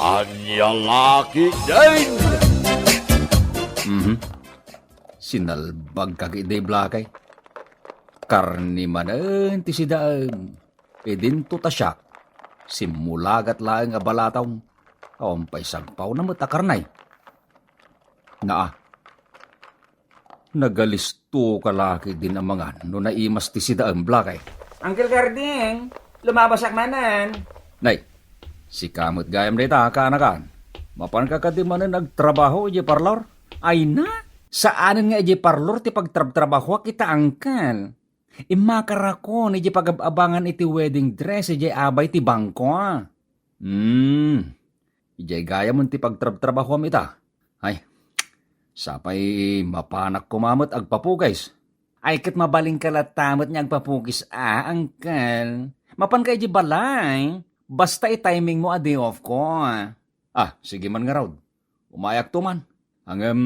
Anyang laki din! Sinalbag kag ide blakay. Karni manen ti sidaan. Edinto ta siya. Simulagat laeng abalataw. Awampay sagpaw na matakarnay. Naa. Nagalisto kalaki din ang mga no naimas ti sidaan blakay. Uncle Garding, lumabasak manan. Nay, si kamot gayam dita kaanakan. Mapan ka di manen nagtrabaho ije parlor? Ay na, saanan nga ije parlor ti pagtrabaho kita angkal. Imakara ko ni pag-abangan iti wedding dress ije abay ti bangko. Ije gaya mo ti pagtrabaho am ita. Ay, sapay mapanak kumamot agpapugays. Ay kat mabaling kalatamot niya agpapugis angkal. Mapan ka ije balay. Basta i-timing mo a day off ko. Sige man nga raw. Umayak to man. Hanggang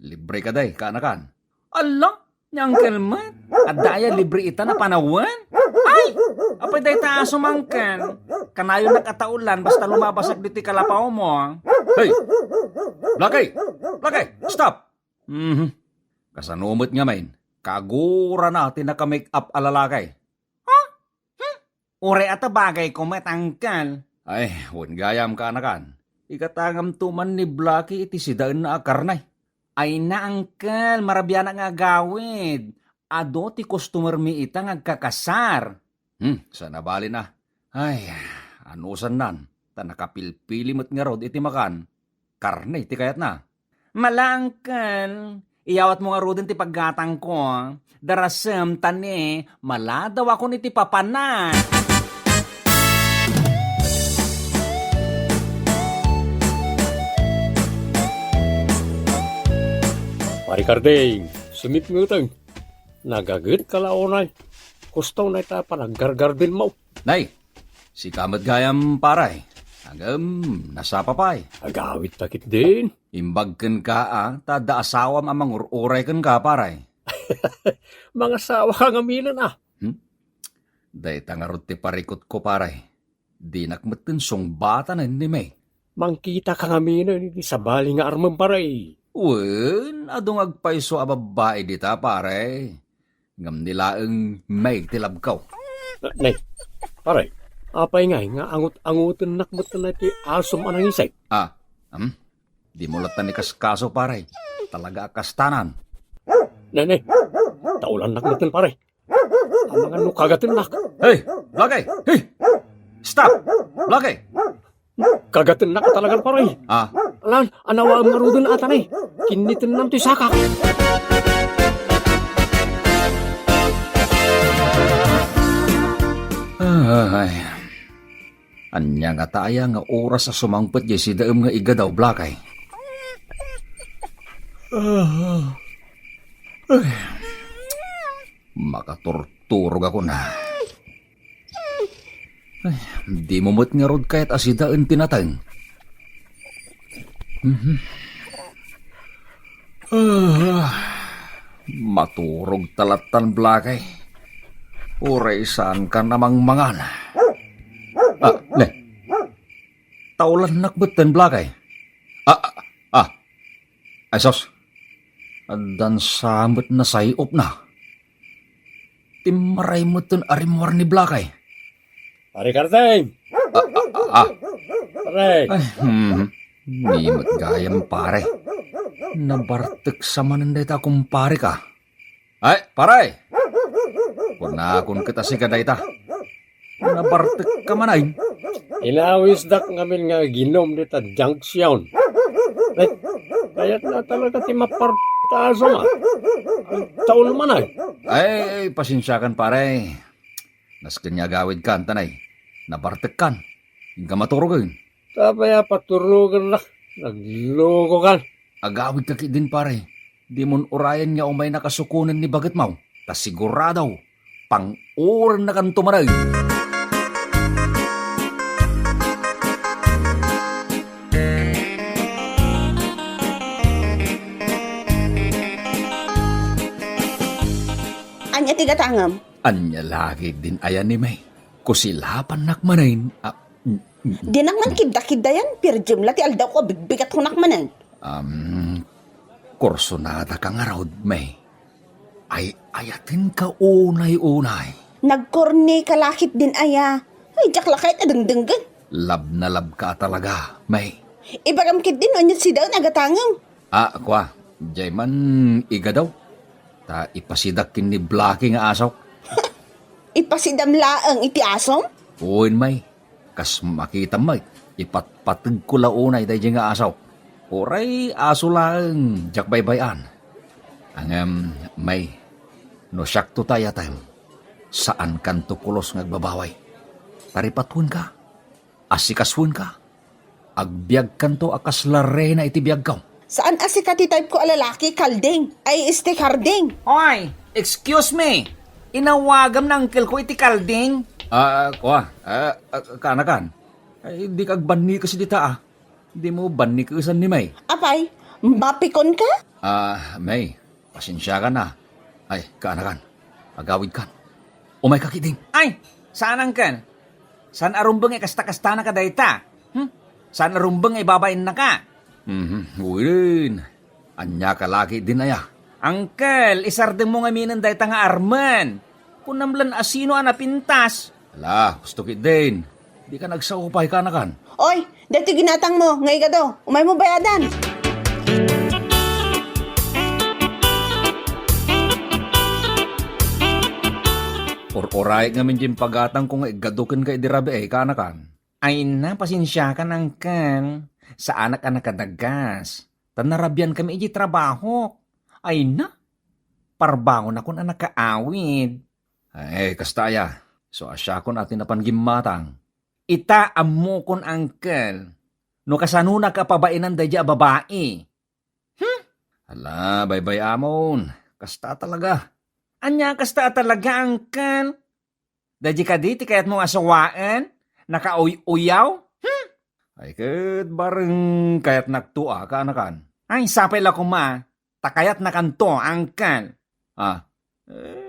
libre ka day, kaanakan. Ala, niyang kalmat. At daya libre ita na panawan. Ay, apay day taas umangkan. Kanayo nakataulan basta lumabasak diti kalapaw mo. Hey, Lakay, stop. Kasanumot nga main. Kagura natin na ka-make up alalakay. Ure ata bagay ko matangkal. Ay, huwag gayam ka anakan. Ikatangam tuman ni Blacky iti sidaan na akarnay. Ay na angkal, marabyan nga gawid. Ado ti customer mi ita ngagkakasar. Sana bali na. Ay, anusan nan. Ta nakapilpili mo't nga rod iti makan. Karne iti kayat na. Malangkal. Iyawat mo nga rodin ti paggatang ko. Darasem tani, maladaw ako niti papana. Parikardeng, sumit mo utang. Nagagit ka laonay. Kustaw na ita panaggargar din mo. Nay, si kamat gayam paray. Hanggang nasapa pa'y. Agawit takit din. Imbagken ka tada asawam amang uray ken ka paray. Mga sawa ka nga milan Day tangarot ti parikot ko paray. Di nakmeten song bata na ni may. Mangkita ka nga milan sa bali nga armang paray. Wen, adong agpaiso a babae dita paray. Ngam nilaeng may tilabkaw. Nay, paray. Apay nga angut-angutan nakmatan na ti asom anang isay. Di mo latan ni kaskaso paray. Talaga kastanan. Nay, taulan nakmatan paray. Ang mga nukagatin nak. Hey, Blakay! Hey! Stop! Blakay! Kagatin nak talagang paray. Alan, anawa ang marudon ata nay. Kinitin nam ti sakak. Ay, anya nga taaya nga oras sa sumangpet jay si daem nga iga daw Blakay. Makaturturog ako na. Ay, di mo mo't nga rod kahit asidaan tinatang. Maturog talatan Blakay. Uray saan ka namang mangan. Ne. Taulan nakbeten Blakay. Ay sos. Adan samot na sayop na. Timaray mo ton arimwar ni Blakay. Pare Karteng! Pare! Di mo't gayam pare. Nabartek sa mananday ta kumpare ka. Ay, paray! Kunakon kita si kadayta. Nabartek ka manay. Inawis dak ngamin nga ginom dita junction. Kayat na talaga ti mapartaso nga. Taon man ay. Ay, pasensyakan pare. Nas kanya gawid kan, tanay. Nabartek kan. Hingga maturogan. Tapaya paturugan na. Nagloko kan. Agawid ka din pare. Di mon urayan nga umay nakasukunan ni Bagat Mau. Tas siguradaw. Pang-uran na kan tumaray. Anya tigatangam. Anya lagi din ayan ni May. Kusilapan nakmanain. Di naman kida-kida yan, pero jumla ti aldaw ko, bigbigat hunak manan. Kursonada ka nga raw, May. Ay ayatin ka unay-unay. Nagkorne kalakit din aya. Ay, jak lakait adengdenggan. Lab na lab ka talaga, May. Ibagam kit din, onyat si daw nagatangam. Kwa, jay man iga daw. Ta ipasidak kin ni Blackie nga asaw. Ipasidam laang iti asom? Uwin, May. Kas makita, May. Ipatpatag ko launay dahi nga asaw. Oray aso lang, jak baybayan. Ang May, no siyak to tayo tayo. Saan kan tukulos ngagbabaway? Taripatun ka. Asikaswun ka. Agbiag kan to akas lare na itibiyag ka. Saan asikati type ko alalaki, kalding? Ay, este harding. Hoy, excuse me. Inawagam ng uncle ko iti kalding. Kanakan. Ay, di kag banni kasi dita Di mo banni kasan ni May. Apay, mapikon ka? May, pasensya ka na. Ay, kanakan. Agawid kan. Umay kakiting. Ay, saan uncle? Saan arumbang kasta-kasta na ka dayta? Saan arumbang babain na ka? Uy rin. Anya ka laki din aya. Uncle, isarde mo nga minan dayta nga arman. Kung namlan asino anapintas. Ala, gusto kit din. Di ka nagsaupay kanakan. Oy, dati ginatang mo, ngay ka daw. Umay mo bayadan. Oray nga min pagatang kung igadukin ka idirabe kanakan. Ay na, pasensya ka uncle. Sa anak-anak kadagas. Tanarabyan kami iji trabaho. Ay na, parbangon ako na nakaawid. Ay, kastaya. So asya ko natin napan gimatang. Ita amo kon uncle. No kasanuna ka pabainan dadya babae. Ala, baybay amon. Kasta talaga. Anya kasta talaga uncle. Dadya ka di, kayat mo asawaan. Nakauyaw? Ay, kat bareng kayat nagtua ka anakan. Ay, sapay la kuma. Takayat na kanto, uncle.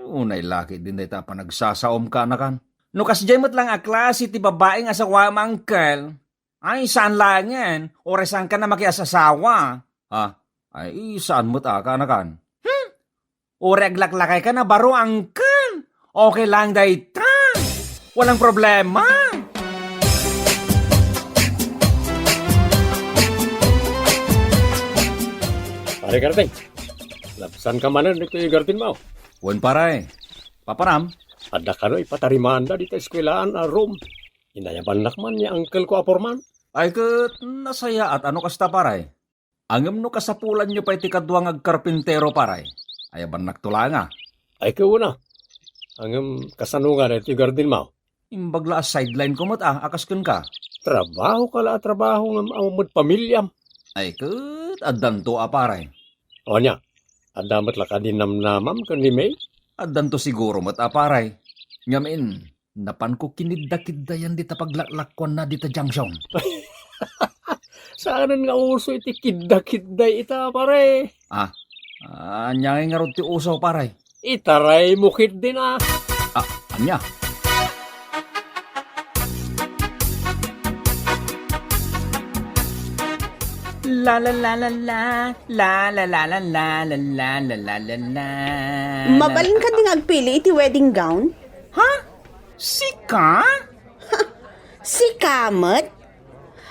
Unay laki din day ta pa nagsasaom ka anakan. No kasjemot lang a klase ti babaeng asawa uncle. Ay, saan lang yan? Oresan ka na makiasasawa. Ay, saan mo't ka anakan? Ore aglaklakay ka na baro, uncle. Okay lang dayta. Walang problema. Pare Garting, lapsan ka manan dito yung Gartin mo. Wan paray. Paparam. Ada ka no ipatarimaan da dito eskwelaan a room. Inayaban nakman niya uncle ko aporman. Ay, kat nasaya at ano kasta paray. Angam no kasapulan nyo pa iti kadwang agkarpintero paray. Ayaban nagtulanga. Ay ka una. Ang kasanungan ito yung Gartin mo. Imbagla sideline ko mo't akaskun ka. Trabaho ka la, trabaho ng amod pamilyam. Ay, kat adanto paray. O niya, adamat la ka din namnamam kan ni May. Adanto siguro mo't paray. Ngamin, napan ko kinidda-kidda yan dita paglaklakwan na dita junction. Saan nga uso iti kidda-kidda ita pare? Anya nga ron ti usaw paray. Itaray mo kid din Anya? La la la la la la la la la la la la la la la la. Mabalin ka ding agpili iti wedding gown? Ha? Sika? Si Kamat?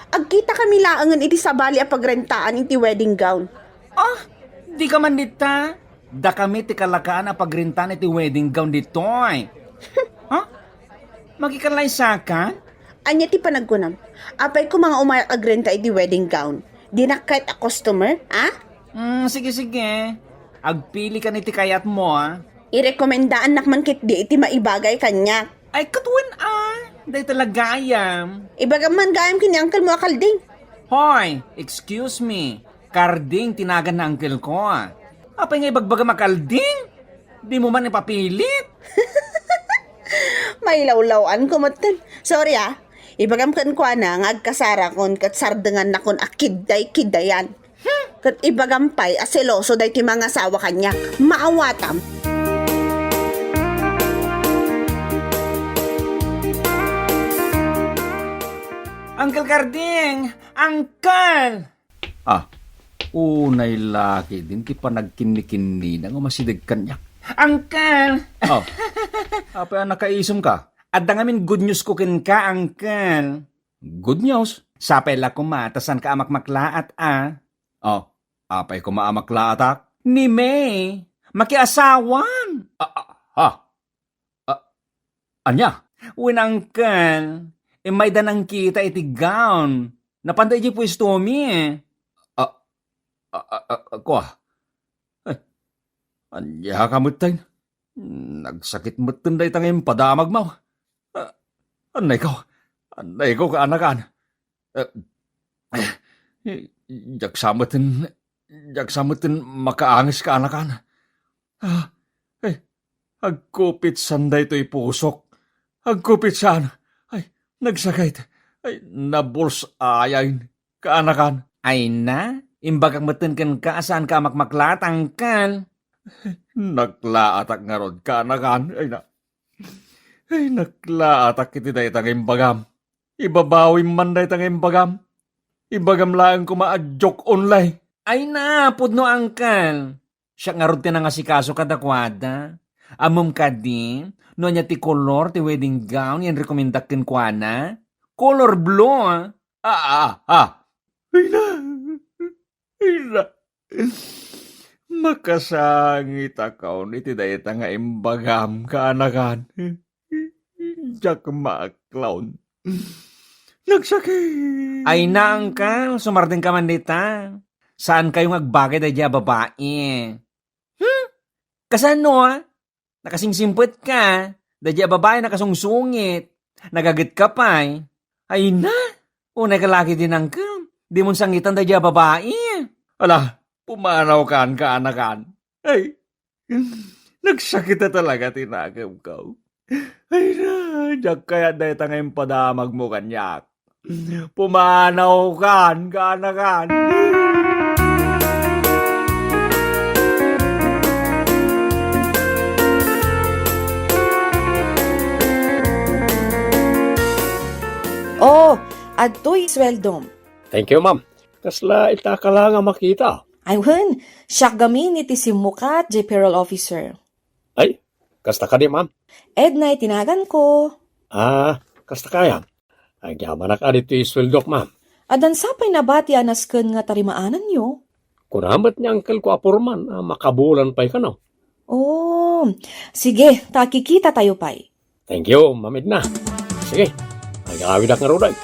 Agkita kami laangan iti sabali a pagrentaan iti wedding gown. Di ka man dita. Da kami ti kalakaan na pagrintan iti wedding gown ditoy. Ha? Magikalay saka? Anya ti panagkunam. Apay ko mga umayak agrenta iti wedding gown. Di na kahit a customer, Sige sige. Agpili ka niti kayat mo Irekomendaan nakman kit di iti maibagay kanya. Ay katuwin Day talaga ayam. Ibagaman gayam kini uncle mo akalding. Hoy, excuse me. Karding tinagan na uncle ko Apay nga ibagbaga makalding? Di mo man ipapilit? May lawlawan ko matan. Sorry Ibagam kan ko na nga agkasara kon kat sardengan na kon akidday-kidayan. Kat ibagampay aseloso day ti mga asawa kanya. Maawatam. Uncle Carding! Uncle! Unay laki din ti pa nagkini-kini na nga masidig kanya. Uncle! Oh. Apa nakaisom ka? At ngamin good news ko kin ka, Uncle. Good news. Sapay la kumatasan ka amakmaklaat, Oh, apay ko maamaklaatak. Ni May, makiasawan. Anya? When Uncle, may danang kita iti gown. Napanday di pwesto mi Kwa. Anya kamutay. Nagsakit mo tunday tangin padamag mo. Anay ko kaanakan. Jaksamutin makaangis kaanakan. Agkupit sanday to'y pusok. Agkupit saan. Nagsakit. Nabuls ayayin kaanakan. Ay na, imbagang matunkan ka saan ka makmaklat, Uncle. Naklaatak nga rod kaanakan. Naklaatak iti day tanging bagam. Ibabawi man day tanging bagam. Ibagam lang kumaadjok online. Ay na, pudno, Uncle. Siya nga rod tinangasikaso kadakwada. Amom ka din, no niya ti color, ti wedding gown, yan rekomendakin kwa na. Color blue, Ay na. Makasangit akaw iti dayta nga imbagam kaanakan. Jak maaklawn. Nagsakit. Ay na, Uncle, sumardin ka man dita. Saan kayong agbagay da dya babae? Kasano, nakasingsimpot ka. Da dya babae nakasungsungit. Nagagit ka pa, Ay na, unay kalaki din, Uncle. Di mo sangitan da dya babae. Ala, pumanaw kaan kaanakan. Ay, nagsakit na talaga tinagam ko. Ay na, jak kaya dayta nga impadamag mo kanyak. Pumanaw kaan kaanakan. Oh, adto'y sweldom. Thank you, ma'am. Kasla ita ka lang nga makita. Aywan, siyak gamin iti simukat, J. Payroll Officer. Ay, kasta ka di, ma'am. Edna, tinagan ko. Kasta kaya. Ay, yaman na ka dito isweldok, ma'am. Adan sapay na bati anasken nga tarimaanan nyo. Kunamat niya angkel ko apurman, makabulan pa'y ka no. Oh, sige, takikita tayo pa'y. Thank you, ma'am Edna. Sige, mag-awid ak nga roday.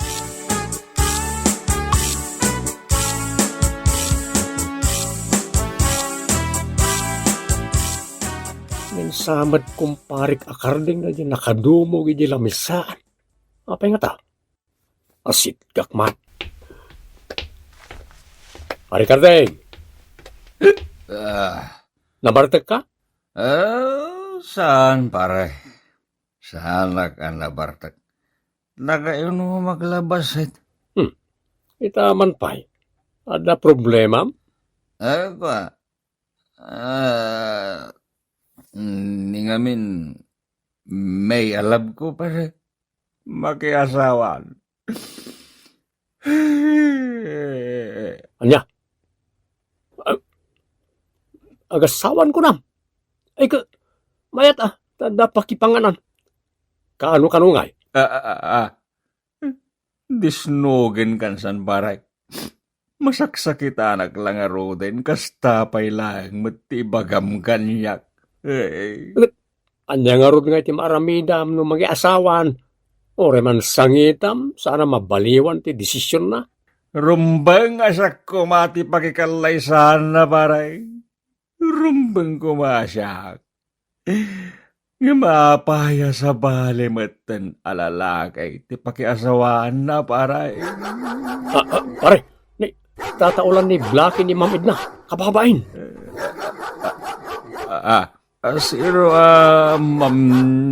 Minsamad kumparik akarding na dyan nakadumog iti lamisaan. Apay nga ta? Asit gakmat. Pari karding, nabartag ka? Saan pare? Saan ka nabartag? Nagayon mo maglabas it. Itaman pa'y. Ada problema? Ningamin, may alab ko pare. Makiasawan. Anya? Agasawan ko na. Ay, mayat tada pakipanganan. Kaano kanungay? Disnogin kan san baray. Masaksakit anak lang aroden, kastapay lang matibagam kanyak. Anya nga ron nga iti maaramidam no mag-asawan. Ore man sangitam, sana mabaliwan ti desisyon na. Rumbang asak ko mati pakikalay sana baray. Rumbang kumasyak. Nga mapaya sa bali matan alalakay ti pakiasawaan na paray. Pare, tataulan ni Blackie ni Ma'am Edna. Kababain. Siro, Ma'am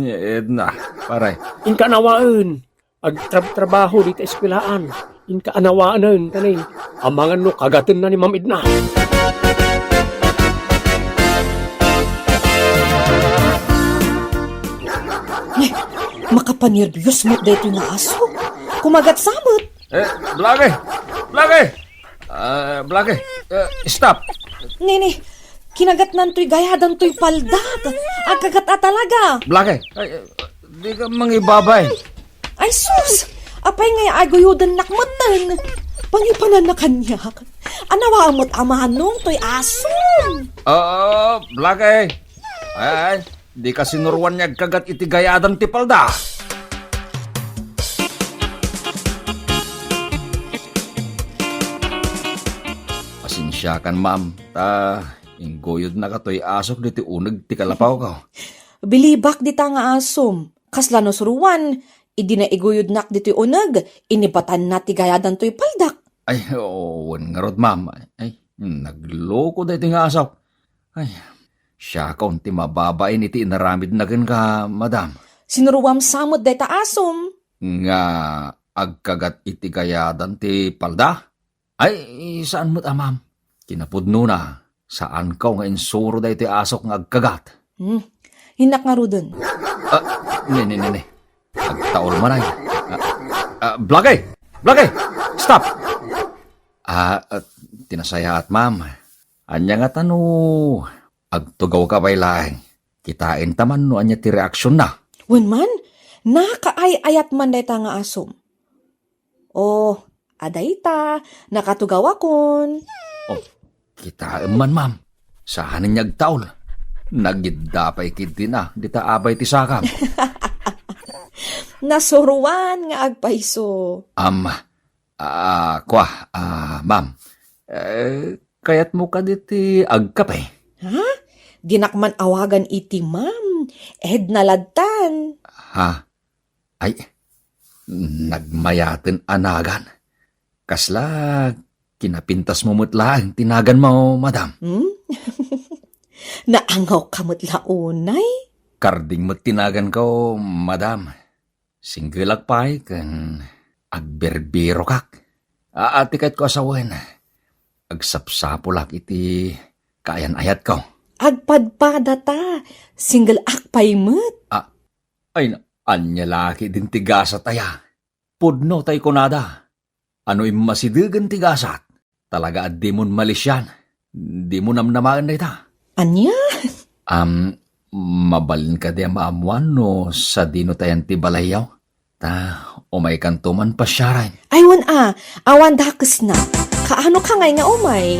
Edna, paray. Inka anawaan. Agtrabaho dito eskwelahan. Inka anawaan tanin. Amangan no kagatan na ni Ma'am Edna. Makapanerbiyos mo dito nga aso. Kumagat samot. Blake! Blake! Blake, stop! Nini, kinagat nan to'y gayadan to'y paldak. Agkagat talaga. Blake, di ka mangibabay. Ay sus! Apay nga aguyudan nakmatan. Pangipanan na kanyak. Anawa amot amanong to'y asom. Blake! Ay, di ka sinurwan niya kagat iti gayadan ti palda. Pasensya kan, ma'am. Inggoyod na ka to'y asok diti unag ti kalapaw ka. Bilibak dita nga asom. Kasla no suruan. Idi na iguyod nak dito'y unag. Inibatan na ti gayadan to'y paldak. Ay, oo, nga rod, ma'am. Ay, nagloko da iti nga asaw. Ay, siya kaun ti mababain iti inaramid na ka, madam. Sinuruwam samot deta asom. Nga agkagat iti gayadan ti palda? Ay, saan mo't ma'am? Kinapudno na. Saan ka nga insuro da iti asok nga agkagat? Hinak nga rudon. Nene. Agtaol maray. Blake! Blake! Stop! Tinasaya at ma'am. Anya nga tano, agtugaw ka baylaeng. Kitain taman no anya ti reaksyon na. Wen man, nakaay-ayat man deta nga asom. Oh, adayta, nakatugaw akon. Oh, kitain man ma'am. Saan niya agtaol? Nagidapay kiti na, dita abay ti sakam. Nasuruan nga agpaiso. Ma'am. Kayat mo ka diti agkapay. Ha? Ginakman awagan iti ma'am. Ed naladtan. Ha? Ay, nagmayaten anagan. Kasla, kinapintas mo mutlaang tinagan mo, madam. Naangaw kamot launay. Karding mo tinagan ko, madam. Singgilak pa'y kan agberbiro kak. Atikat ko asawan. Agsapsapulak iti kayan ayat ko. Agpadpada ta. Single akpay mo't. Ay, anya laki din tigasat aya. Pudno tay kunada. Ano masidigan tigasat. Talaga at di mo malisyan. Di mo namnamaan na ita. Anya? Mabalin ka di maamuan no sa dino tayan ti balayaw. Umay kantuman pa siya rin. Aywan awan dakes na. Kaano ka ngay nga umay?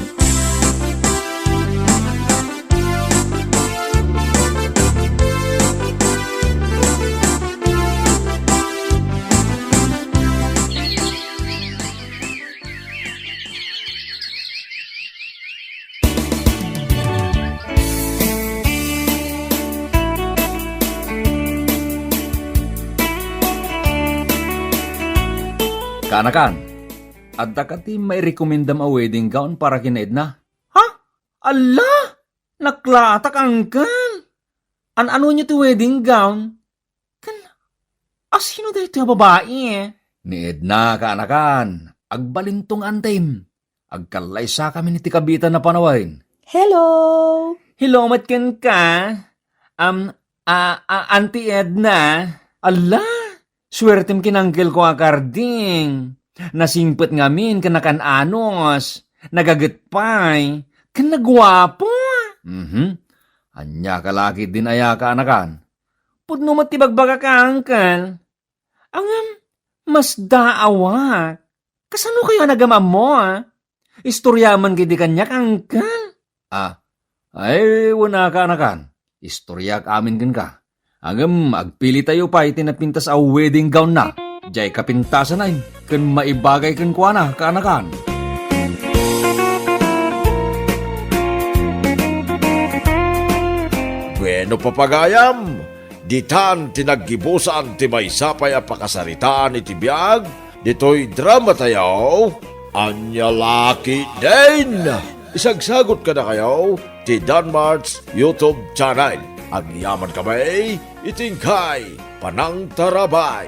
Kanakan, adda ka ti may rekomendam a wedding gown para kina Edna? Ha? Ala! Naklatak angkan! Ano niyo ti wedding gown? Sino da ito yung babae Ni Edna, kanakan, agbalintong antim. Agkalaysa kami ni ti kabitan na panawain. Hello! Hello, matkan ka? Auntie Edna? Ala! Swertem kinangkel ko akarding. Nasimpet ngamin kanakananos. Nagagatpay. Kanagwapo. Anya ka laki din aya ka anakan. Pudno matibagbaga ka, uncle. Mas daawa. Kasano kayo nagamam mo, Istoryaman kiti kanyak, uncle. Ay, wala ka anakan. Istoryak amin kan ka. Agpili tayo pa itinapintas a wedding gown na. Diyay kapintasan ay, kan maibagay kan kwa na, kaanakan. Bueno papagayam, ditan tinaggibusan ti maysapay a pakasaritaan iti biag, dito'y drama tayo, anya laki din. Isagsagot ka na kayo, ti Danmart's YouTube channel. Agyaman kamay, itingkay, panang tarabay.